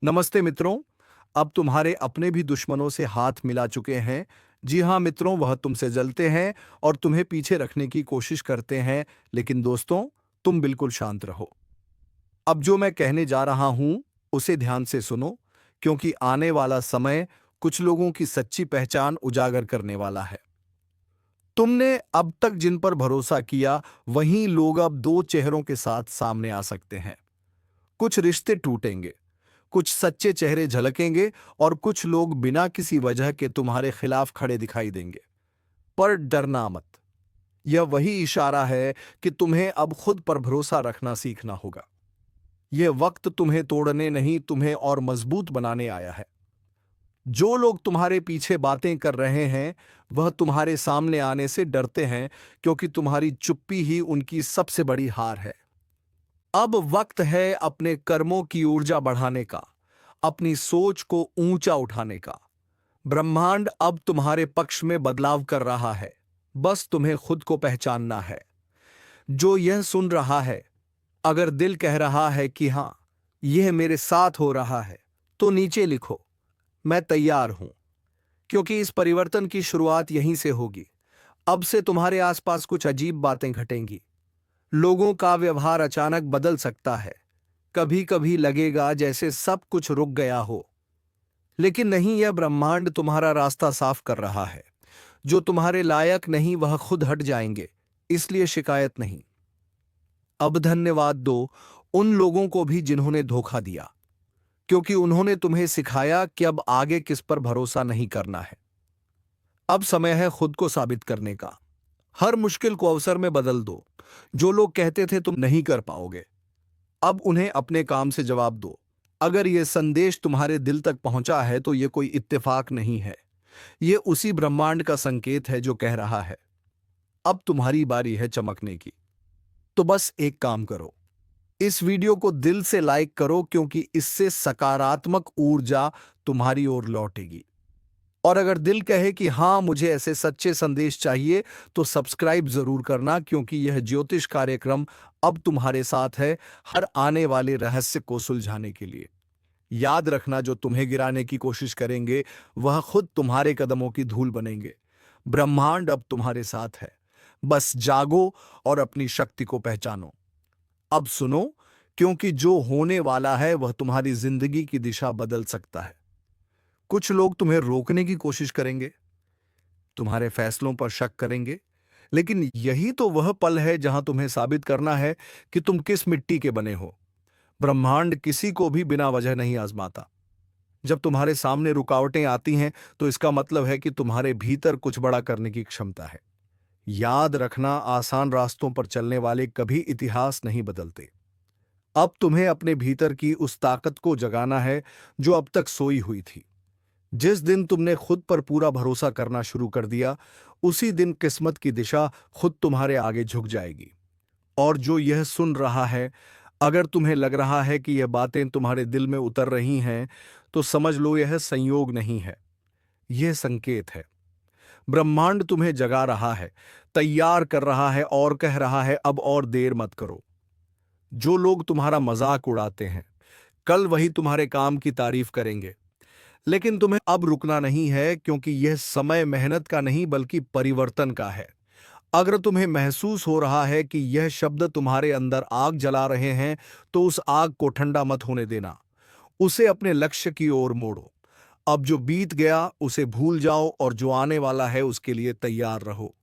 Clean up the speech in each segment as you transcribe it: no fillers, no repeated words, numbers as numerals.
नमस्ते मित्रों। अब तुम्हारे अपने भी दुश्मनों से हाथ मिला चुके हैं। जी हाँ मित्रों, वह तुमसे जलते हैं और तुम्हें पीछे रखने की कोशिश करते हैं। लेकिन दोस्तों, तुम बिल्कुल शांत रहो। अब जो मैं कहने जा रहा हूं उसे ध्यान से सुनो, क्योंकि आने वाला समय कुछ लोगों की सच्ची पहचान उजागर करने वाला है। तुमने अब तक जिन पर भरोसा किया, वहीं लोग अब दो चेहरों के साथ सामने आ सकते हैं। कुछ रिश्ते टूटेंगे, कुछ सच्चे चेहरे झलकेंगे और कुछ लोग बिना किसी वजह के तुम्हारे खिलाफ खड़े दिखाई देंगे। पर डरना मत। यह वही इशारा है कि तुम्हें अब खुद पर भरोसा रखना सीखना होगा। यह वक्त तुम्हें तोड़ने नहीं, तुम्हें और मजबूत बनाने आया है। जो लोग तुम्हारे पीछे बातें कर रहे हैं, वह तुम्हारे सामने आने से डरते हैं, क्योंकि तुम्हारी चुप्पी ही उनकी सबसे बड़ी हार है। अब वक्त है अपने कर्मों की ऊर्जा बढ़ाने का, अपनी सोच को ऊंचा उठाने का। ब्रह्मांड अब तुम्हारे पक्ष में बदलाव कर रहा है। बस तुम्हें खुद को पहचानना है। जो यह सुन रहा है, अगर दिल कह रहा है कि हां, यह मेरे साथ हो रहा है, तो नीचे लिखो, मैं तैयार हूं। क्योंकि इस परिवर्तन की शुरुआत यहीं से होगी। अब से तुम्हारे आसपास कुछ अजीब बातें घटेंगी। लोगों का व्यवहार अचानक बदल सकता है। कभी कभी लगेगा जैसे सब कुछ रुक गया हो। लेकिन नहीं, यह ब्रह्मांड तुम्हारा रास्ता साफ कर रहा है। जो तुम्हारे लायक नहीं, वह खुद हट जाएंगे। इसलिए शिकायत नहीं। अब धन्यवाद दो उन लोगों को भी जिन्होंने धोखा दिया, क्योंकि उन्होंने तुम्हें सिखाया कि अब आगे किस पर भरोसा नहीं करना है। अब समय है खुद को साबित करने का। हर मुश्किल को अवसर में बदल दो। जो लोग कहते थे तुम नहीं कर पाओगे, अब उन्हें अपने काम से जवाब दो। अगर यह संदेश तुम्हारे दिल तक पहुंचा है, तो यह कोई इत्तेफाक नहीं है। यह उसी ब्रह्मांड का संकेत है जो कह रहा है, अब तुम्हारी बारी है चमकने की। तो बस एक काम करो, इस वीडियो को दिल से लाइक करो, क्योंकि इससे सकारात्मक ऊर्जा तुम्हारी ओर लौटेगी। और अगर दिल कहे कि हां, मुझे ऐसे सच्चे संदेश चाहिए, तो सब्सक्राइब जरूर करना, क्योंकि यह ज्योतिष कार्यक्रम अब तुम्हारे साथ है, हर आने वाले रहस्य को सुलझाने के लिए। याद रखना, जो तुम्हें गिराने की कोशिश करेंगे, वह खुद तुम्हारे कदमों की धूल बनेंगे। ब्रह्मांड अब तुम्हारे साथ है। बस जागो और अपनी शक्ति को पहचानो। अब सुनो, क्योंकि जो होने वाला है वह तुम्हारी जिंदगी की दिशा बदल सकता है। कुछ लोग तुम्हें रोकने की कोशिश करेंगे, तुम्हारे फैसलों पर शक करेंगे, लेकिन यही तो वह पल है जहां तुम्हें साबित करना है कि तुम किस मिट्टी के बने हो। ब्रह्मांड किसी को भी बिना वजह नहीं आजमाता। जब तुम्हारे सामने रुकावटें आती हैं, तो इसका मतलब है कि तुम्हारे भीतर कुछ बड़ा करने की क्षमता है। याद रखना, आसान रास्तों पर चलने वाले कभी इतिहास नहीं बदलते। अब तुम्हें अपने भीतर की उस ताकत को जगाना है जो अब तक सोई हुई थी। जिस दिन तुमने खुद पर पूरा भरोसा करना शुरू कर दिया, उसी दिन किस्मत की दिशा खुद तुम्हारे आगे झुक जाएगी। और जो यह सुन रहा है, अगर तुम्हें लग रहा है कि यह बातें तुम्हारे दिल में उतर रही हैं, तो समझ लो यह संयोग नहीं है, यह संकेत है। ब्रह्मांड तुम्हें जगा रहा है, तैयार कर रहा है और कह रहा है, अब और देर मत करो। जो लोग तुम्हारा मजाक उड़ाते हैं, कल वही तुम्हारे काम की तारीफ करेंगे। लेकिन तुम्हें अब रुकना नहीं है, क्योंकि यह समय मेहनत का नहीं बल्कि परिवर्तन का है। अगर तुम्हें महसूस हो रहा है कि यह शब्द तुम्हारे अंदर आग जला रहे हैं, तो उस आग को ठंडा मत होने देना। उसे अपने लक्ष्य की ओर मोड़ो। अब जो बीत गया उसे भूल जाओ, और जो आने वाला है उसके लिए तैयार रहो।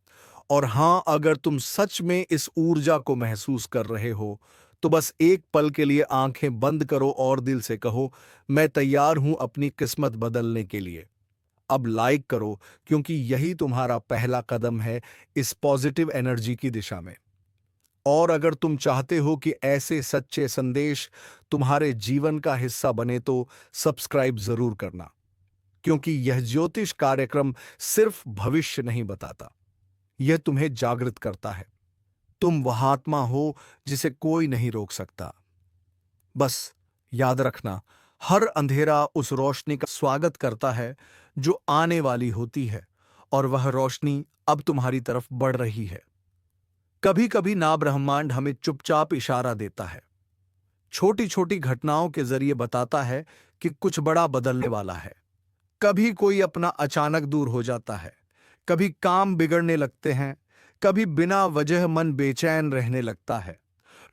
और हां, अगर तुम सच में इस ऊर्जा को महसूस कर रहे हो, तो बस एक पल के लिए आंखें बंद करो और दिल से कहो, मैं तैयार हूं अपनी किस्मत बदलने के लिए। अब लाइक करो, क्योंकि यही तुम्हारा पहला कदम है इस पॉजिटिव एनर्जी की दिशा में। और अगर तुम चाहते हो कि ऐसे सच्चे संदेश तुम्हारे जीवन का हिस्सा बने, तो सब्सक्राइब जरूर करना, क्योंकि यह ज्योतिष कार्यक्रम सिर्फ भविष्य नहीं बताता, यह तुम्हें जागृत करता है। तुम वह आत्मा हो जिसे कोई नहीं रोक सकता। बस याद रखना, हर अंधेरा उस रोशनी का स्वागत करता है जो आने वाली होती है, और वह रोशनी अब तुम्हारी तरफ बढ़ रही है। कभी कभी ना ब्रह्मांड हमें चुपचाप इशारा देता है, छोटी छोटी घटनाओं के जरिए बताता है कि कुछ बड़ा बदलने वाला है। कभी कोई अपना अचानक दूर हो जाता है, कभी काम बिगड़ने लगते हैं, कभी बिना वजह मन बेचैन रहने लगता है।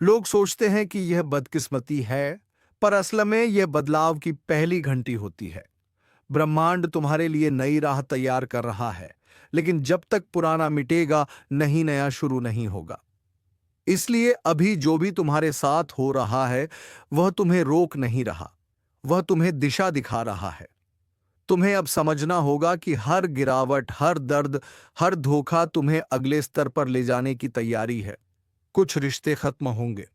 लोग सोचते हैं कि यह बदकिस्मती है, पर असल में यह बदलाव की पहली घंटी होती है। ब्रह्मांड तुम्हारे लिए नई राह तैयार कर रहा है, लेकिन जब तक पुराना मिटेगा, नहीं नया शुरू नहीं होगा। इसलिए अभी जो भी तुम्हारे साथ हो रहा है, वह तुम्हें रोक नहीं रहा, वह तुम्हें दिशा दिखा रहा है। तुम्हें अब समझना होगा कि हर गिरावट, हर दर्द, हर धोखा तुम्हें अगले स्तर पर ले जाने की तैयारी है। कुछ रिश्ते खत्म होंगे,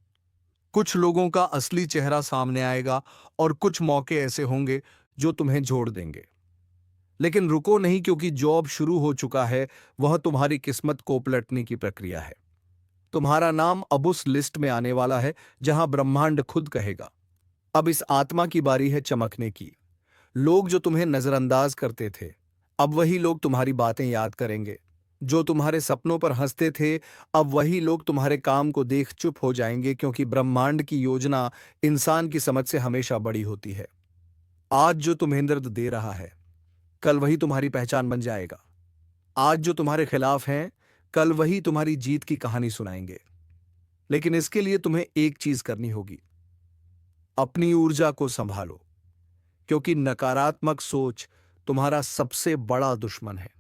कुछ लोगों का असली चेहरा सामने आएगा, और कुछ मौके ऐसे होंगे जो तुम्हें जोड़ देंगे। लेकिन रुको नहीं, क्योंकि जो अब शुरू हो चुका है वह तुम्हारी किस्मत को पलटने की प्रक्रिया है। तुम्हारा नाम अब उस लिस्ट में आने वाला है जहां ब्रह्मांड खुद कहेगा, अब इस आत्मा की बारी है चमकने की। लोग जो तुम्हें नजरअंदाज करते थे, अब वही लोग तुम्हारी बातें याद करेंगे। जो तुम्हारे सपनों पर हंसते थे, अब वही लोग तुम्हारे काम को देख चुप हो जाएंगे, क्योंकि ब्रह्मांड की योजना इंसान की समझ से हमेशा बड़ी होती है। आज जो तुम्हें दर्द दे रहा है, कल वही तुम्हारी पहचान बन जाएगा। आज जो तुम्हारे खिलाफ हैं, कल वही तुम्हारी जीत की कहानी सुनाएंगे। लेकिन इसके लिए तुम्हें एक चीज करनी होगी, अपनी ऊर्जा को संभालो, क्योंकि नकारात्मक सोच तुम्हारा सबसे बड़ा दुश्मन है।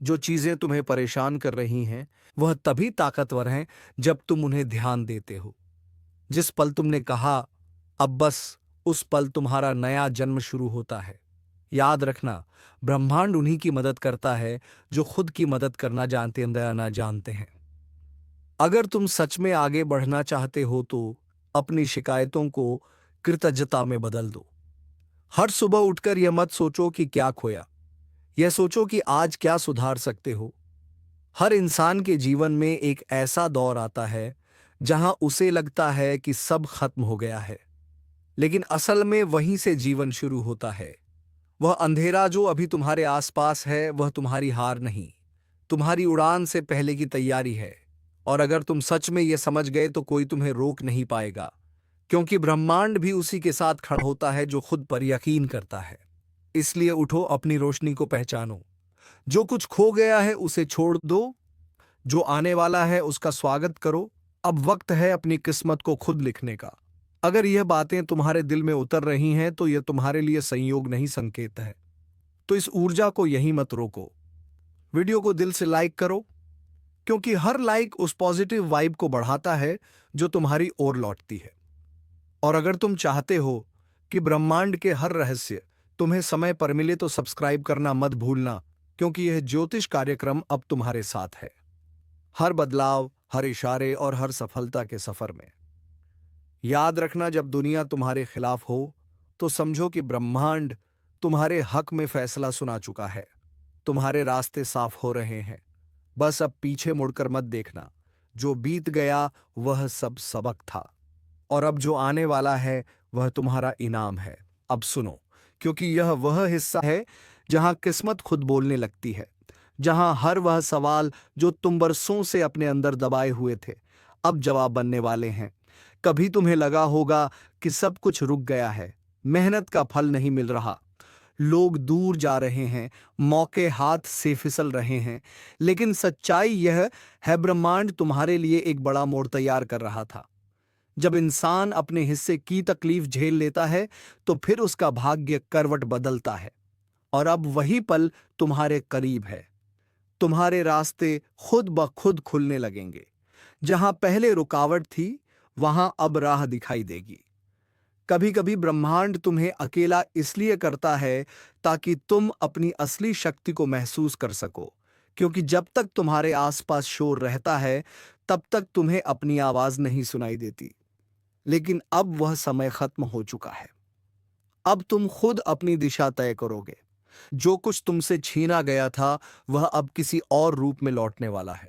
जो चीजें तुम्हें परेशान कर रही हैं, वह तभी ताकतवर हैं जब तुम उन्हें ध्यान देते हो। जिस पल तुमने कहा अब बस, उस पल तुम्हारा नया जन्म शुरू होता है। याद रखना, ब्रह्मांड उन्हीं की मदद करता है जो खुद की मदद करना जानते या ना जानते हैं। अगर तुम सच में आगे बढ़ना चाहते हो तो अपनी शिकायतों को कृतज्ञता में बदल दो। हर सुबह उठकर यह मत सोचो कि क्या खोया, यह सोचो कि आज क्या सुधार सकते हो। हर इंसान के जीवन में एक ऐसा दौर आता है जहां उसे लगता है कि सब खत्म हो गया है, लेकिन असल में वहीं से जीवन शुरू होता है। वह अंधेरा जो अभी तुम्हारे आसपास है, वह तुम्हारी हार नहीं, तुम्हारी उड़ान से पहले की तैयारी है। और अगर तुम सच में यह समझ गए तो कोई तुम्हें रोक नहीं पाएगा, क्योंकि ब्रह्मांड भी उसी के साथ खड़ा होता है जो खुद पर यकीन करता है। इसलिए उठो, अपनी रोशनी को पहचानो। जो कुछ खो गया है उसे छोड़ दो, जो आने वाला है उसका स्वागत करो। अब वक्त है अपनी किस्मत को खुद लिखने का। अगर यह बातें तुम्हारे दिल में उतर रही हैं तो यह तुम्हारे लिए संयोग नहीं, संकेत है। तो इस ऊर्जा को यहीं मत रोको। वीडियो को दिल से लाइक करो, क्योंकि हर लाइक उस पॉजिटिव वाइब को बढ़ाता है जो तुम्हारी ओर लौटती है। और अगर तुम चाहते हो कि ब्रह्मांड के हर रहस्य तुम्हें समय पर मिले तो सब्सक्राइब करना मत भूलना, क्योंकि यह ज्योतिष कार्यक्रम अब तुम्हारे साथ है, हर बदलाव, हर इशारे और हर सफलता के सफर में। याद रखना, जब दुनिया तुम्हारे खिलाफ हो तो समझो कि ब्रह्मांड तुम्हारे हक में फैसला सुना चुका है। तुम्हारे रास्ते साफ हो रहे हैं, बस अब पीछे मुड़कर मत देखना। जो बीत गया वह सब सबक था, और अब जो आने वाला है वह तुम्हारा इनाम है। अब सुनो, क्योंकि यह वह हिस्सा है जहां किस्मत खुद बोलने लगती है, जहां हर वह सवाल जो तुम बरसों से अपने अंदर दबाए हुए थे अब जवाब बनने वाले हैं। कभी तुम्हें लगा होगा कि सब कुछ रुक गया है, मेहनत का फल नहीं मिल रहा, लोग दूर जा रहे हैं, मौके हाथ से फिसल रहे हैं, लेकिन सच्चाई यह है, ब्रह्मांड तुम्हारे लिए एक बड़ा मोड़ तैयार कर रहा था। जब इंसान अपने हिस्से की तकलीफ झेल लेता है तो फिर उसका भाग्य करवट बदलता है, और अब वही पल तुम्हारे करीब है। तुम्हारे रास्ते खुद ब खुद खुलने लगेंगे। जहां पहले रुकावट थी, वहां अब राह दिखाई देगी। कभी कभी ब्रह्मांड तुम्हें अकेला इसलिए करता है ताकि तुम अपनी असली शक्ति को महसूस कर सको, क्योंकि जब तक तुम्हारे आसपास शोर रहता है तब तक तुम्हें अपनी आवाज नहीं सुनाई देती। लेकिन अब वह समय खत्म हो चुका है। अब तुम खुद अपनी दिशा तय करोगे। जो कुछ तुमसे छीना गया था वह अब किसी और रूप में लौटने वाला है।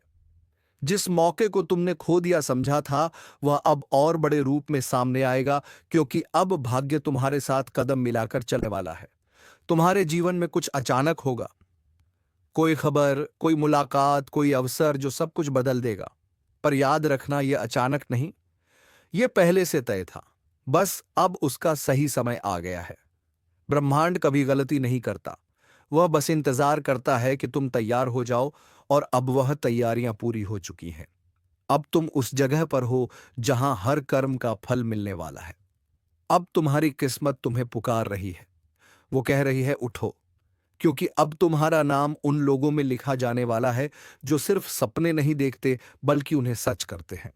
जिस मौके को तुमने खो दिया समझा था, वह अब और बड़े रूप में सामने आएगा, क्योंकि अब भाग्य तुम्हारे साथ कदम मिलाकर चलने वाला है। तुम्हारे जीवन में कुछ अचानक होगा, कोई खबर, कोई मुलाकात, कोई अवसर जो सब कुछ बदल देगा। पर याद रखना, यह अचानक नहीं, यह पहले से तय था। बस अब उसका सही समय आ गया है। ब्रह्मांड कभी गलती नहीं करता। वह बस इंतजार करता है कि तुम तैयार हो जाओ, और अब वह तैयारियां पूरी हो चुकी हैं। अब तुम उस जगह पर हो जहां हर कर्म का फल मिलने वाला है। अब तुम्हारी किस्मत तुम्हें पुकार रही है। वो कह रही है, उठो, क्योंकि अब तुम्हारा नाम उन लोगों में लिखा जाने वाला है जो सिर्फ सपने नहीं देखते बल्कि उन्हें सच करते हैं।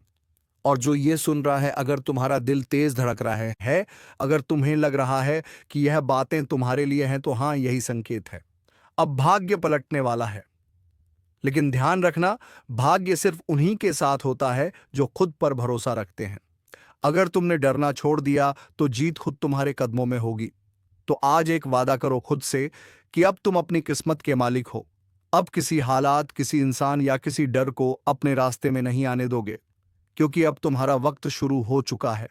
और जो ये सुन रहा है, अगर तुम्हारा दिल तेज धड़क रहा है, अगर तुम्हें लग रहा है कि यह बातें तुम्हारे लिए हैं, तो हाँ, यही संकेत है। अब भाग्य पलटने वाला है। लेकिन ध्यान रखना, भाग्य सिर्फ उन्हीं के साथ होता है जो खुद पर भरोसा रखते हैं। अगर तुमने डरना छोड़ दिया तो जीत खुद तुम्हारे कदमों में होगी। तो आज एक वादा करो खुद से कि अब तुम अपनी किस्मत के मालिक हो। अब किसी हालात, किसी इंसान या किसी डर को अपने रास्ते में नहीं आने दोगे, क्योंकि अब तुम्हारा वक्त शुरू हो चुका है।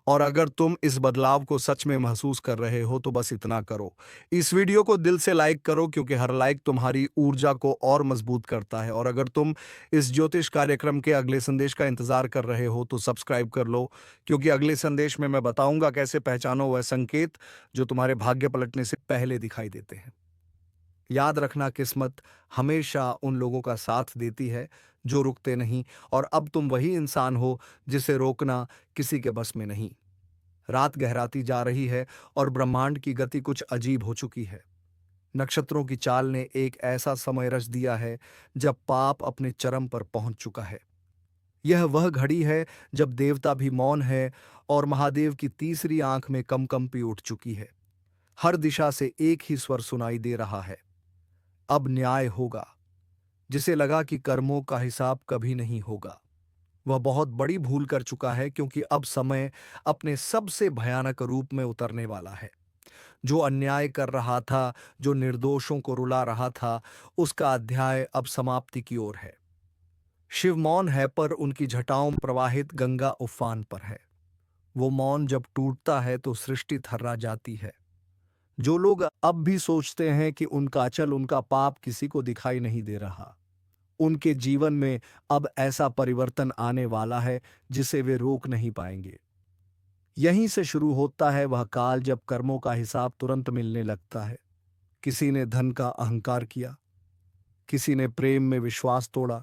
और अगर तुम इस बदलाव को सच में महसूस कर रहे हो तो बस इतना करो, इस वीडियो को दिल से लाइक करो, क्योंकि हर लाइक तुम्हारी ऊर्जा को और मजबूत करता है। और अगर तुम इस ज्योतिष कार्यक्रम के अगले संदेश का इंतजार कर रहे हो तो सब्सक्राइब कर लो, क्योंकि अगले संदेश में मैं बताऊंगा कैसे पहचानो वह संकेत जो तुम्हारे भाग्य पलटने से पहले दिखाई देते हैं। याद रखना, किस्मत हमेशा उन लोगों का साथ देती है जो रुकते नहीं, और अब तुम वही इंसान हो जिसे रोकना किसी के बस में नहीं। रात गहराती जा रही है और ब्रह्मांड की गति कुछ अजीब हो चुकी है। नक्षत्रों की चाल ने एक ऐसा समय रच दिया है जब पाप अपने चरम पर पहुंच चुका है। यह वह घड़ी है जब देवता भी मौन है और महादेव की तीसरी आंख में कंपी उठ चुकी है। हर दिशा से एक ही स्वर सुनाई दे रहा है, अब न्याय होगा। जिसे लगा कि कर्मों का हिसाब कभी नहीं होगा, वह बहुत बड़ी भूल कर चुका है, क्योंकि अब समय अपने सबसे भयानक रूप में उतरने वाला है। जो अन्याय कर रहा था, जो निर्दोषों को रुला रहा था, उसका अध्याय अब समाप्ति की ओर है। शिव मौन है, पर उनकी जटाओं में प्रवाहित गंगा उफान पर है। वो मौन जब टूटता है तो सृष्टि थर्रा जाती है। जो लोग अब भी सोचते हैं कि उनका अचल, उनका पाप किसी को दिखाई नहीं दे रहा, उनके जीवन में अब ऐसा परिवर्तन आने वाला है जिसे वे रोक नहीं पाएंगे। यहीं से शुरू होता है वह काल जब कर्मों का हिसाब तुरंत मिलने लगता है। किसी ने धन का अहंकार किया, किसी ने प्रेम में विश्वास तोड़ा,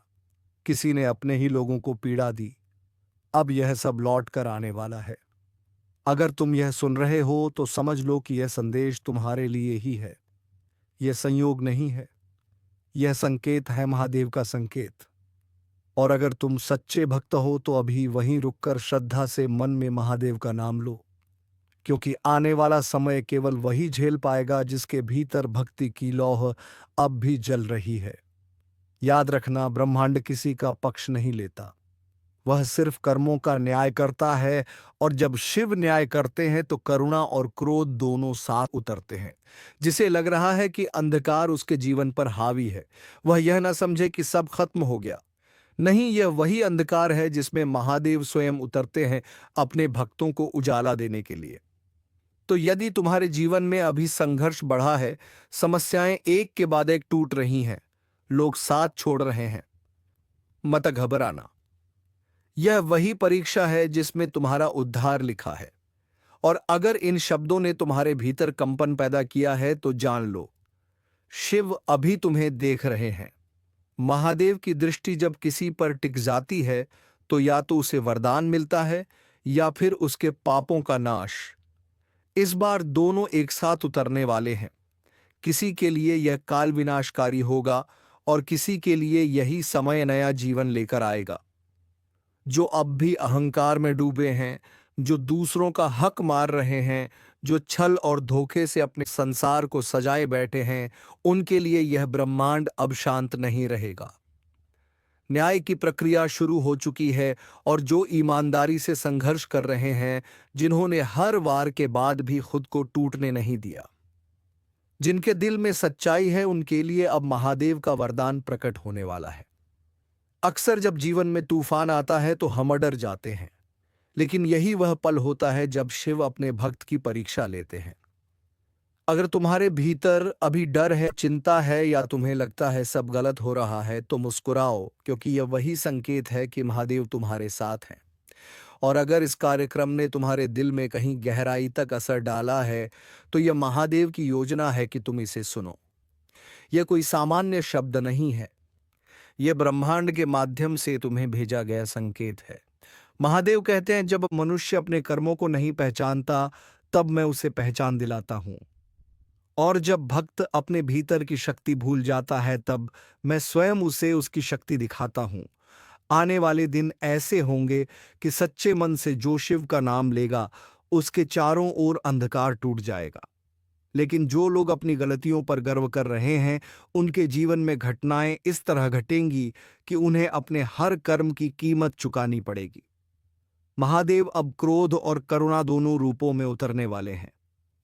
किसी ने अपने ही लोगों को पीड़ा दी। अब यह सब लौट कर आने वाला है। अगर तुम यह सुन रहे हो तो समझ लो कि यह संदेश तुम्हारे लिए ही है। यह संयोग नहीं है, यह संकेत है, महादेव का संकेत। और अगर तुम सच्चे भक्त हो तो अभी वहीं रुककर श्रद्धा से मन में महादेव का नाम लो, क्योंकि आने वाला समय केवल वही झेल पाएगा जिसके भीतर भक्ति की लौह अब भी जल रही है। याद रखना, ब्रह्मांड किसी का पक्ष नहीं लेता, वह सिर्फ कर्मों का न्याय करता है। और जब शिव न्याय करते हैं तो करुणा और क्रोध दोनों साथ उतरते हैं। जिसे लग रहा है कि अंधकार उसके जीवन पर हावी है, वह यह न समझे कि सब खत्म हो गया। नहीं, यह वही अंधकार है जिसमें महादेव स्वयं उतरते हैं अपने भक्तों को उजाला देने के लिए। तो यदि तुम्हारे जीवन में अभी संघर्ष बढ़ा है, समस्याएं एक के बाद एक टूट रही हैं, लोग साथ छोड़ रहे हैं, मत घबराना। यह वही परीक्षा है जिसमें तुम्हारा उद्धार लिखा है। और अगर इन शब्दों ने तुम्हारे भीतर कंपन पैदा किया है तो जान लो, शिव अभी तुम्हें देख रहे हैं। महादेव की दृष्टि जब किसी पर टिक जाती है तो या तो उसे वरदान मिलता है या फिर उसके पापों का नाश। इस बार दोनों एक साथ उतरने वाले हैं। किसी के लिए यह काल विनाशकारी होगा और किसी के लिए यही समय नया जीवन लेकर आएगा। जो अब भी अहंकार में डूबे हैं, जो दूसरों का हक मार रहे हैं, जो छल और धोखे से अपने संसार को सजाए बैठे हैं, उनके लिए यह ब्रह्मांड अब शांत नहीं रहेगा। न्याय की प्रक्रिया शुरू हो चुकी है, और जो ईमानदारी से संघर्ष कर रहे हैं, जिन्होंने हर वार के बाद भी खुद को टूटने नहीं दिया, जिनके दिल में सच्चाई है, उनके लिए अब महादेव का वरदान प्रकट होने वाला है। अक्सर जब जीवन में तूफान आता है तो हम डर जाते हैं, लेकिन यही वह पल होता है जब शिव अपने भक्त की परीक्षा लेते हैं। अगर तुम्हारे भीतर अभी डर है, चिंता है, या तुम्हें लगता है सब गलत हो रहा है, तो मुस्कुराओ, क्योंकि यह वही संकेत है कि महादेव तुम्हारे साथ हैं। और अगर इस कार्यक्रम ने तुम्हारे दिल में कहीं गहराई तक असर डाला है, तो यह महादेव की योजना है कि तुम इसे सुनो। यह कोई सामान्य शब्द नहीं है, यह ब्रह्मांड के माध्यम से तुम्हें भेजा गया संकेत है। महादेव कहते हैं, जब मनुष्य अपने कर्मों को नहीं पहचानता, तब मैं उसे पहचान दिलाता हूं। और जब भक्त अपने भीतर की शक्ति भूल जाता है, तब मैं स्वयं उसे उसकी शक्ति दिखाता हूं। आने वाले दिन ऐसे होंगे कि सच्चे मन से जो शिव का नाम लेगा, उसके चारों ओर अंधकार टूट जाएगा। लेकिन जो लोग अपनी गलतियों पर गर्व कर रहे हैं, उनके जीवन में घटनाएं इस तरह घटेंगी कि उन्हें अपने हर कर्म की कीमत चुकानी पड़ेगी। महादेव अब क्रोध और करुणा दोनों रूपों में उतरने वाले हैं।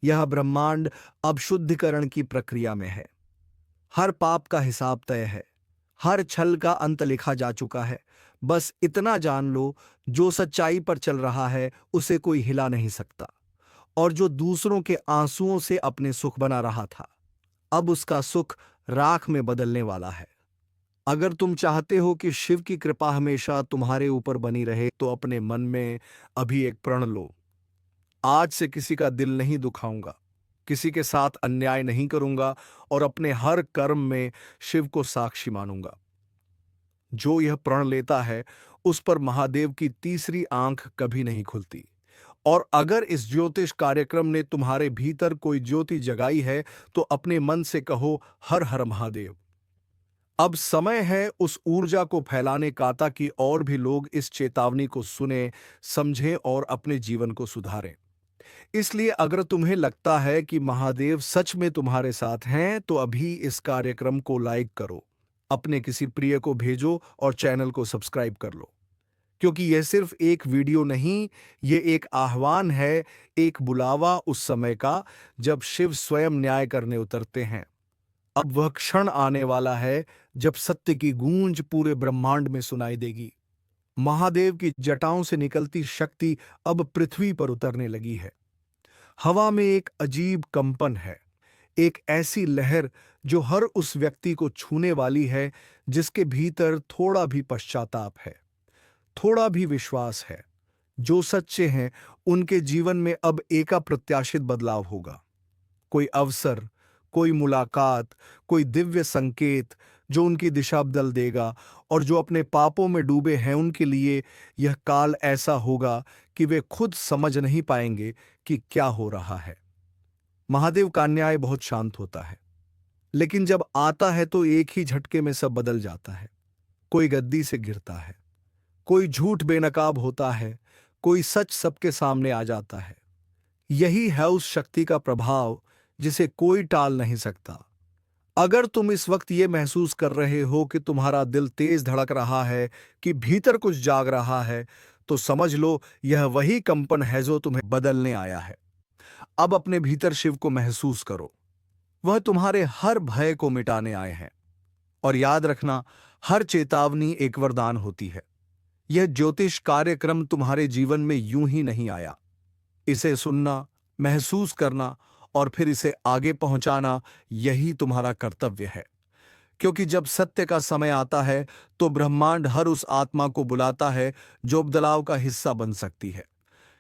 यह ब्रह्मांड अब शुद्धिकरण की प्रक्रिया में है। हर पाप का हिसाब तय है, हर छल का अंत लिखा जा चुका है। बस इतना जान लो, जो सच्चाई पर चल रहा है उसे कोई हिला नहीं सकता, और जो दूसरों के आंसुओं से अपने सुख बना रहा था, अब उसका सुख राख में बदलने वाला है। अगर तुम चाहते हो कि शिव की कृपा हमेशा तुम्हारे ऊपर बनी रहे, तो अपने मन में अभी एक प्रण लो। आज से किसी का दिल नहीं दुखाऊंगा, किसी के साथ अन्याय नहीं करूंगा, और अपने हर कर्म में शिव को साक्षी मानूंगा। जो यह प्रण लेता है, उस पर महादेव की तीसरी आंख कभी नहीं खुलती। और अगर इस ज्योतिष कार्यक्रम ने तुम्हारे भीतर कोई ज्योति जगाई है, तो अपने मन से कहो, हर हर महादेव। अब समय है उस ऊर्जा को फैलाने का, ताकि और भी लोग इस चेतावनी को सुने, समझें और अपने जीवन को सुधारें। इसलिए अगर तुम्हें लगता है कि महादेव सच में तुम्हारे साथ हैं, तो अभी इस कार्यक्रम को लाइक करो, अपने किसी प्रिय को भेजो और चैनल को सब्सक्राइब कर लो। क्योंकि यह सिर्फ एक वीडियो नहीं, यह एक आह्वान है, एक बुलावा उस समय का जब शिव स्वयं न्याय करने उतरते हैं। अब वह क्षण आने वाला है जब सत्य की गूंज पूरे ब्रह्मांड में सुनाई देगी। महादेव की जटाओं से निकलती शक्ति अब पृथ्वी पर उतरने लगी है। हवा में एक अजीब कंपन है, एक ऐसी लहर जो हर उस व्यक्ति को छूने वाली है जिसके भीतर थोड़ा भी पश्चाताप है, थोड़ा भी विश्वास है। जो सच्चे हैं, उनके जीवन में अब एक अप्रत्याशित बदलाव होगा। कोई अवसर, कोई मुलाकात, कोई दिव्य संकेत जो उनकी दिशा बदल देगा। और जो अपने पापों में डूबे हैं, उनके लिए यह काल ऐसा होगा कि वे खुद समझ नहीं पाएंगे कि क्या हो रहा है। महादेव का न्याय बहुत शांत होता है, लेकिन जब आता है तो एक ही झटके में सब बदल जाता है। कोई गद्दी से गिरता है, कोई झूठ बेनकाब होता है, कोई सच सबके सामने आ जाता है। यही है उस शक्ति का प्रभाव जिसे कोई टाल नहीं सकता। अगर तुम इस वक्त ये महसूस कर रहे हो कि तुम्हारा दिल तेज धड़क रहा है, कि भीतर कुछ जाग रहा है, तो समझ लो यह वही कंपन है जो तुम्हें बदलने आया है। अब अपने भीतर शिव को महसूस करो। वह तुम्हारे हर भय को मिटाने आए हैं। और याद रखना, हर चेतावनी एक वरदान होती है। यह ज्योतिष कार्यक्रम तुम्हारे जीवन में यूं ही नहीं आया। इसे सुनना, महसूस करना और फिर इसे आगे पहुंचाना, यही तुम्हारा कर्तव्य है। क्योंकि जब सत्य का समय आता है, तो ब्रह्मांड हर उस आत्मा को बुलाता है जो बदलाव का हिस्सा बन सकती है।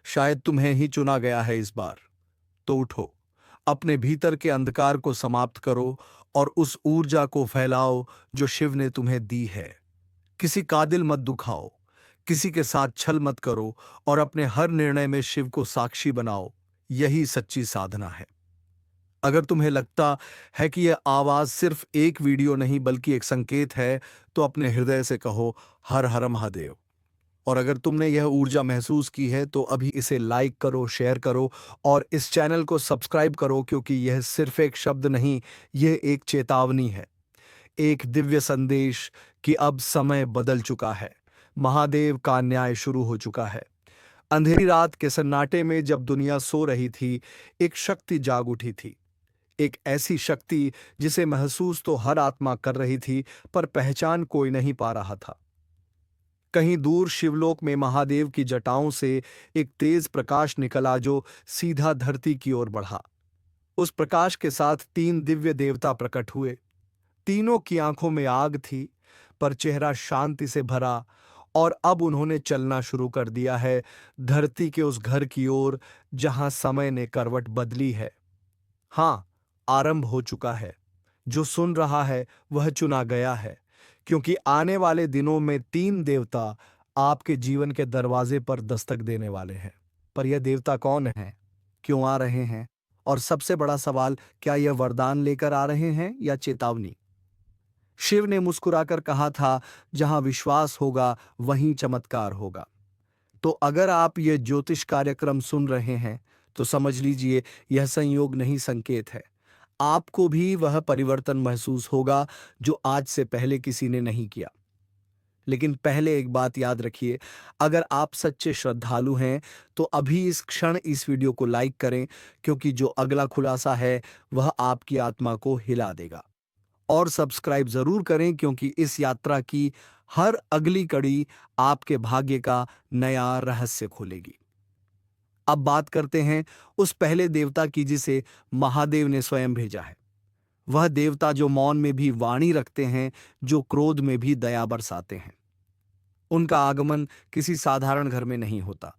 शायद तुम्हें ही चुना गया है इस बार। तो उठो, अपने भीतर के अंधकार को समाप्त करो और उस ऊर्जा को फैलाओ जो शिव ने तुम्हें दी है। किसी का दिल मत दुखाओ, किसी के साथ छल मत करो, और अपने हर निर्णय में शिव को साक्षी बनाओ। यही सच्ची साधना है। अगर तुम्हें लगता है कि यह आवाज सिर्फ एक वीडियो नहीं बल्कि एक संकेत है, तो अपने हृदय से कहो, हर हर महादेव। और अगर तुमने यह ऊर्जा महसूस की है, तो अभी इसे लाइक करो, शेयर करो और इस चैनल को सब्सक्राइब करो, क्योंकि यह सिर्फ एक शब्द नहीं, यह एक चेतावनी है, एक दिव्य संदेश कि अब समय बदल चुका है। महादेव का न्याय शुरू हो चुका है। अंधेरी रात के सन्नाटे में जब दुनिया सो रही थी, एक शक्ति जाग उठी थी। एक ऐसी शक्ति जिसे महसूस तो हर आत्मा कर रही थी, पर पहचान कोई नहीं पा रहा था। कहीं दूर शिवलोक में महादेव की जटाओं से एक तेज प्रकाश निकला जो सीधा धरती की ओर बढ़ा। उस प्रकाश के साथ 3 दिव्य देवता प्रकट हुए। तीनों की आंखों में आग थी, पर चेहरा शांति से भरा और अब उन्होंने चलना शुरू कर दिया है धरती के उस घर की ओर जहां समय ने करवट बदली है। हाँ, आरंभ हो चुका है। जो सुन रहा है वह चुना गया है, क्योंकि आने वाले दिनों में 3 देवता आपके जीवन के दरवाजे पर दस्तक देने वाले हैं। पर यह देवता कौन है? क्यों आ रहे हैं? और सबसे बड़ा सवाल, क्या यह वरदान लेकर आ रहे हैं या चेतावनी? शिव ने मुस्कुराकर कहा था, जहां विश्वास होगा वहीं चमत्कार होगा। तो अगर आप ये ज्योतिष कार्यक्रम सुन रहे हैं, तो समझ लीजिए यह संयोग नहीं, संकेत है। आपको भी वह परिवर्तन महसूस होगा जो आज से पहले किसी ने नहीं किया। लेकिन पहले एक बात याद रखिए, अगर आप सच्चे श्रद्धालु हैं, तो अभी इस क्षण इस वीडियो को लाइक करें, क्योंकि जो अगला खुलासा है वह आपकी आत्मा को हिला देगा। और सब्सक्राइब जरूर करें, क्योंकि इस यात्रा की हर अगली कड़ी आपके भाग्य का नया रहस्य खोलेगी। अब बात करते हैं उस पहले देवता की जिसे महादेव ने स्वयं भेजा है। वह देवता जो मौन में भी वाणी रखते हैं, जो क्रोध में भी दया बरसाते हैं। उनका आगमन किसी साधारण घर में नहीं होता।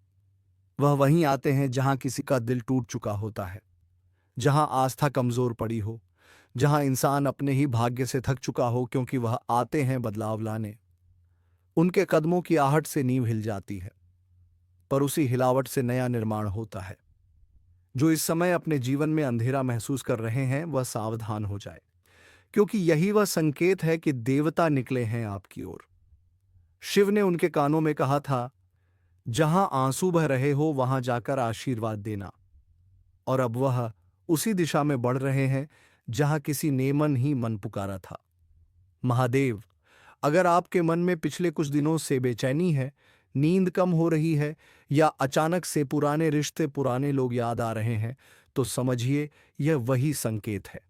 वह वहीं आते हैं जहां किसी का दिल टूट चुका होता है, जहां आस्था कमजोर पड़ी हो, जहां इंसान अपने ही भाग्य से थक चुका हो, क्योंकि वह आते हैं बदलाव लाने। उनके कदमों की आहट से नींव हिल जाती है, पर उसी हिलावट से नया निर्माण होता है। जो इस समय अपने जीवन में अंधेरा महसूस कर रहे हैं, वह सावधान हो जाए, क्योंकि यही वह संकेत है कि देवता निकले हैं आपकी ओर। शिव ने उनके कानों में कहा था, जहां आंसू बह रहे हो वहां जाकर आशीर्वाद देना। और अब वह उसी दिशा में बढ़ रहे हैं जहां किसी ने मन ही मन पुकारा था। महादेव, अगर आपके मन में पिछले कुछ दिनों से बेचैनी है, नींद कम हो रही है, या अचानक से पुराने रिश्ते, पुराने लोग याद आ रहे हैं, तो समझिए यह वही संकेत है।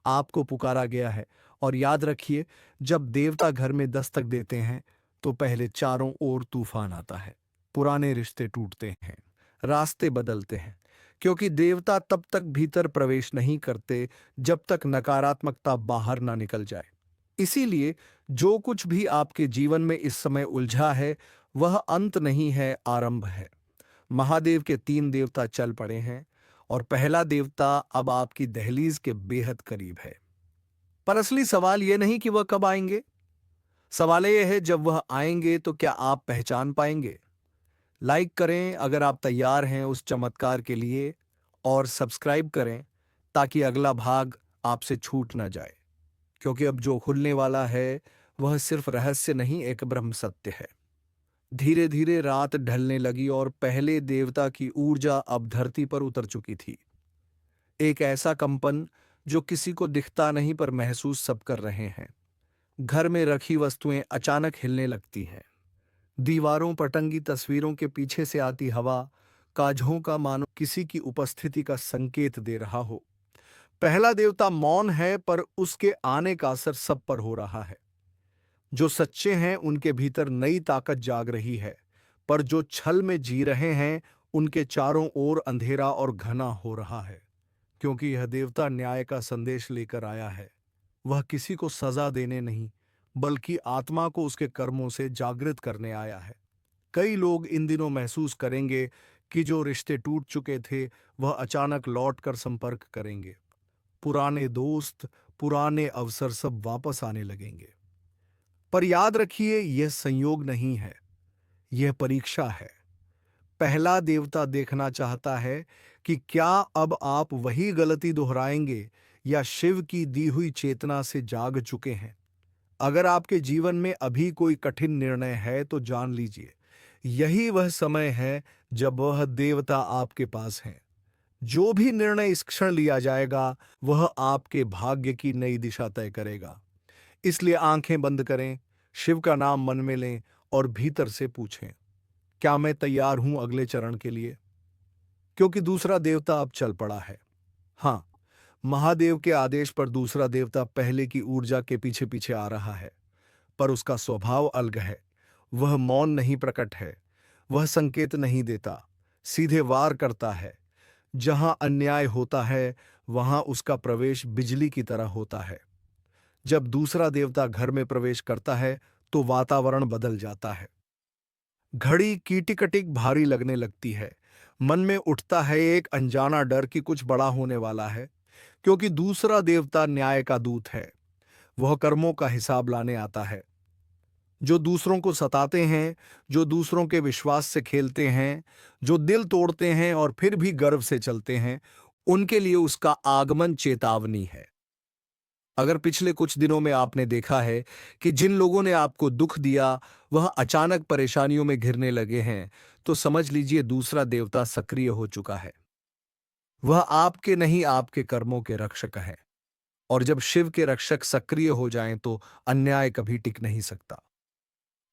आपको पुकारा गया है। और याद रखिए, जब देवता घर में दस्तक देते हैं, तो पहले चारों ओर तूफान आता है, पुराने रिश्ते टूटते हैं, रास्ते बदलते हैं, क्योंकि देवता तब तक भीतर प्रवेश नहीं करते जब तक नकारात्मकता बाहर ना निकल जाए। इसीलिए जो कुछ भी आपके जीवन में इस समय उलझा है, वह अंत नहीं है, आरंभ है। महादेव के 3 देवता चल पड़े हैं, और पहला देवता अब आपकी दहलीज के बेहद करीब है। पर असली सवाल यह नहीं कि वह कब आएंगे। सवाल यह है, जब वह आएंगे तो क्या आप पहचान पाएंगे? लाइक करें अगर आप तैयार हैं उस चमत्कार के लिए, और सब्सक्राइब करें ताकि अगला भाग आपसे छूट ना जाए, क्योंकि अब जो खुलने वाला है वह सिर्फ रहस्य नहीं, एक ब्रह्म सत्य है। धीरे धीरे रात ढलने लगी और पहले देवता की ऊर्जा अब धरती पर उतर चुकी थी। एक ऐसा कंपन जो किसी को दिखता नहीं, पर महसूस सब कर रहे हैं। घर में रखी वस्तुएं अचानक हिलने लगती हैं। दीवारों पर टंगी तस्वीरों के पीछे से आती हवा काजों का मानो किसी की उपस्थिति का संकेत दे रहा हो। पहला देवता मौन है, पर उसके आने का असर सब पर हो रहा है। जो सच्चे हैं उनके भीतर नई ताकत जाग रही है, पर जो छल में जी रहे हैं उनके चारों ओर अंधेरा और घना हो रहा है। क्योंकि यह देवता न्याय का संदेश लेकर आया है। वह किसी को सजा देने नहीं, बल्कि आत्मा को उसके कर्मों से जागृत करने आया है। कई लोग इन दिनों महसूस करेंगे कि जो रिश्ते टूट चुके थे वह अचानक लौटकर संपर्क करेंगे। पुराने दोस्त, पुराने अवसर सब वापस आने लगेंगे। पर याद रखिए, यह संयोग नहीं है, यह परीक्षा है। पहला देवता देखना चाहता है कि क्या अब आप वही गलती दोहराएंगे या शिव की दी हुई चेतना से जाग चुके हैं। अगर आपके जीवन में अभी कोई कठिन निर्णय है, तो जान लीजिए यही वह समय है जब वह देवता आपके पास हैं। जो भी निर्णय इस क्षण लिया जाएगा, वह आपके भाग्य की नई दिशा तय करेगा। इसलिए आंखें बंद करें, शिव का नाम मन में लें और भीतर से पूछें, क्या मैं तैयार हूं अगले चरण के लिए? क्योंकि दूसरा देवता अब चल पड़ा है। हाँ, महादेव के आदेश पर दूसरा देवता पहले की ऊर्जा के पीछे पीछे आ रहा है, पर उसका स्वभाव अलग है। वह मौन नहीं प्रकट है, वह संकेत नहीं देता, सीधे वार करता है। जहां अन्याय होता है, वहां उसका प्रवेश बिजली की तरह होता है। जब दूसरा देवता घर में प्रवेश करता है, तो वातावरण बदल जाता है। घड़ी कीटिकटिक भारी लगने लगती है। मन में उठता है एक अनजाना डर कि कुछ बड़ा होने वाला है, क्योंकि दूसरा देवता न्याय का दूत है। वह कर्मों का हिसाब लाने आता है। जो दूसरों को सताते हैं, जो दूसरों के विश्वास से खेलते हैं, जो दिल तोड़ते हैं और फिर भी गर्व से चलते हैं, उनके लिए उसका आगमन चेतावनी है। अगर पिछले कुछ दिनों में आपने देखा है कि जिन लोगों ने आपको दुख दिया, वह अचानक परेशानियों में घिरने लगे हैं, तो समझ लीजिए दूसरा देवता सक्रिय हो चुका है। वह आपके नहीं, आपके कर्मों के रक्षक है। और जब शिव के रक्षक सक्रिय हो जाएं तो अन्याय कभी टिक नहीं सकता।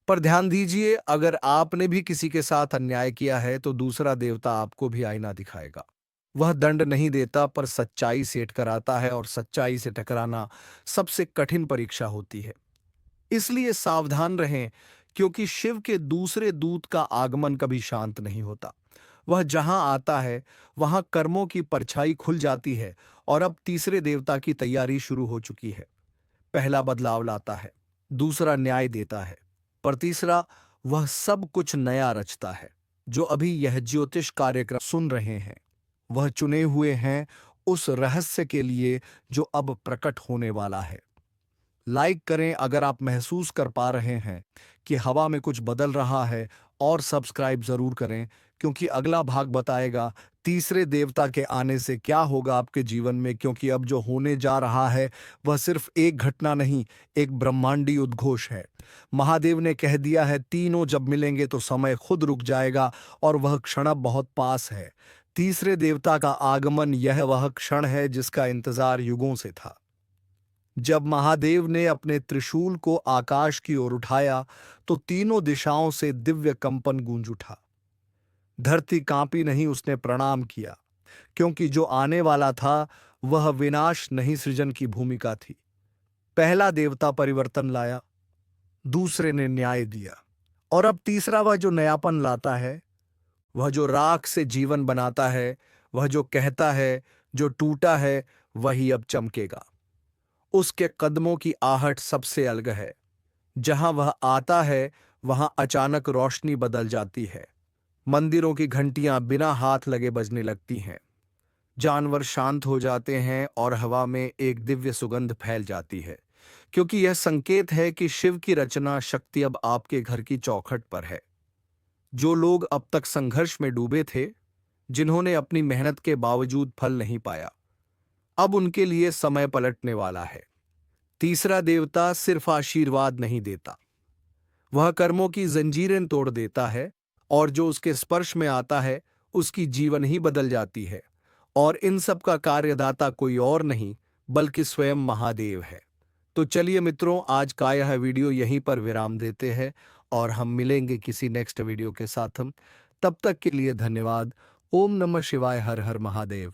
पर ध्यान दीजिए, अगर आपने भी किसी के साथ अन्याय किया है तो दूसरा देवता आपको भी आईना दिखाएगा। वह दंड नहीं देता, पर सच्चाई से कराता है, और सच्चाई से टकराना सबसे कठिन परीक्षा होती है। इसलिए सावधान रहें, क्योंकि शिव के दूसरे दूत का आगमन कभी शांत नहीं होता। वह जहां आता है, वहां कर्मों की परछाई खुल जाती है, और अब तीसरे देवता की तैयारी शुरू हो चुकी है। पहला बदलाव लाता है, दूसरा न्याय देता है, पर तीसरा वह सब कुछ नया रचता है। जो अभी यह ज्योतिष कार्यक्रम सुन रहे हैं, वह चुने हुए हैं उस रहस्य के लिए जो अब प्रकट होने वाला है। लाइक करें अगर आप महसूस कर पा रहे हैं कि हवा में कुछ बदल रहा है, और सब्सक्राइब जरूर करें, क्योंकि अगला भाग बताएगा तीसरे देवता के आने से क्या होगा आपके जीवन में। क्योंकि अब जो होने जा रहा है वह सिर्फ एक घटना नहीं, एक ब्रह्मांडी उद्घोष है। महादेव ने कह दिया है, तीनों जब मिलेंगे तो समय खुद रुक जाएगा, और वह क्षण अब बहुत पास है। तीसरे देवता का आगमन, यह वह क्षण है जिसका इंतजार युगों से था। जब महादेव ने अपने त्रिशूल को आकाश की ओर उठाया, तो तीनों दिशाओं से दिव्य कंपन गूंज उठा। धरती कांपी नहीं, उसने प्रणाम किया, क्योंकि जो आने वाला था वह विनाश नहीं, सृजन की भूमिका थी। पहला देवता परिवर्तन लाया, दूसरे ने न्याय दिया, और अब तीसरा वह जो नयापन लाता है, वह जो राख से जीवन बनाता है, वह जो कहता है जो टूटा है वही अब चमकेगा। उसके कदमों की आहट सबसे अलग है। जहां वह आता है, वहां अचानक रोशनी बदल जाती है। मंदिरों की घंटियां बिना हाथ लगे बजने लगती हैं। जानवर शांत हो जाते हैं, और हवा में एक दिव्य सुगंध फैल जाती है, क्योंकि यह संकेत है कि शिव की रचना शक्ति अब आपके घर की चौखट पर है। जो लोग अब तक संघर्ष में डूबे थे, जिन्होंने अपनी मेहनत के बावजूद फल नहीं पाया, अब उनके लिए समय पलटने वाला है। तीसरा देवता सिर्फ आशीर्वाद नहीं देता, वह कर्मों की जंजीरें तोड़ देता है, और जो उसके स्पर्श में आता है उसकी जीवन ही बदल जाती है। और इन सब का कार्यदाता कोई और नहीं, बल्कि स्वयं महादेव है। तो चलिए मित्रों, आज का यह वीडियो यहीं पर विराम देते हैं, और हम मिलेंगे किसी नेक्स्ट वीडियो के साथ। हम तब तक के लिए धन्यवाद। ओम नमः शिवाय, हर हर महादेव।